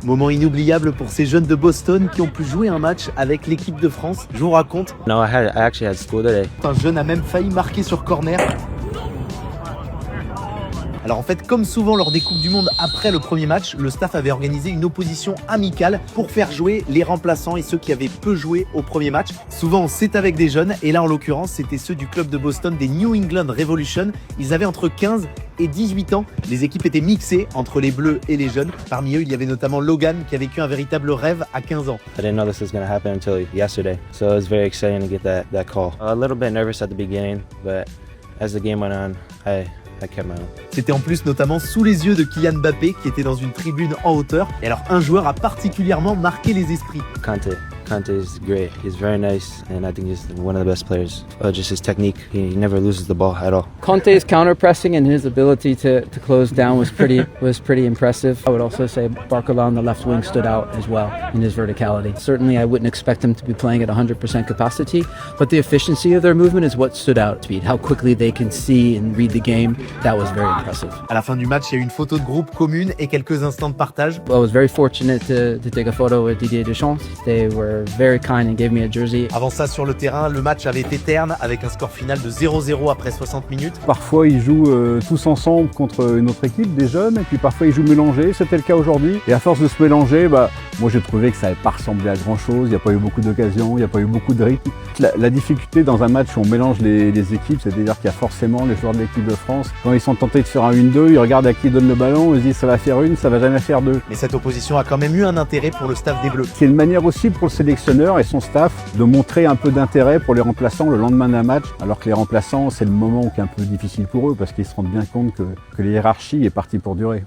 Moment inoubliable pour ces jeunes de Boston qui ont pu jouer un match avec l'équipe de France. Je vous raconte. No, I actually had school today. Un jeune a même failli marquer sur corner. Alors en fait, comme souvent lors des Coupes du Monde après le premier match, le staff avait organisé une opposition amicale pour faire jouer les remplaçants et ceux qui avaient peu joué au premier match. Souvent c'est avec des jeunes et là en l'occurrence c'était ceux du club de Boston des New England Revolution. Ils avaient entre 15 et 18 ans. Les équipes étaient mixées entre les bleus et les jeunes. Parmi eux, il y avait notamment Logan qui a vécu un véritable rêve à 15 ans. I didn't know this was going to happen until yesterday, so it was very exciting to get that call. A little bit nervous at the beginning, but as the game went on, I kept my own. C'était en plus notamment sous les yeux de Kylian Mbappé qui était dans une tribune en hauteur. Et alors un joueur a particulièrement marqué les esprits. Conte is great. He's very nice, and I think he's one of the best players. Just his technique, he never loses the ball at all. Conte's counter-pressing and his ability to close down was pretty impressive. I would also say Barcola on the left wing stood out as well in his verticality. Certainly I wouldn't expect him to be playing at 100% capacity, but the efficiency of their movement is what stood out. Speed, how quickly they can see and read the game, that was very impressive. À la fin du match, il y a eu une photo de groupe commune et quelques instants de partage. I was very fortunate to take a photo with Didier Deschamps. They were very kind and gave me a jersey. Avant ça, sur le terrain, le match avait été terne avec un score final de 0-0 après 60 minutes. Parfois, ils jouent tous ensemble contre une autre équipe, des jeunes, et puis parfois, ils jouent mélangés. C'était le cas aujourd'hui. Et à force de se mélanger, moi, j'ai trouvé que ça n'avait pas ressemblé à grand-chose. Il n'y a pas eu beaucoup d'occasions, il n'y a pas eu beaucoup de rythme. La difficulté dans un match où on mélange les équipes, c'est-à-dire qu'il y a forcément les joueurs de l'équipe de France. Quand ils sont tentés de faire un 1-2, ils regardent à qui donne le ballon, ils se disent ça va faire une, ça va jamais faire deux. Mais cette opposition a quand même eu un intérêt pour le staff des Bleus. C'est une manière aussi pour le sélectionneur et son staff de montrer un peu d'intérêt pour les remplaçants le lendemain d'un match, alors que les remplaçants, c'est le moment qui est un peu difficile pour eux parce qu'ils se rendent bien compte que la hiérarchie est partie pour durer.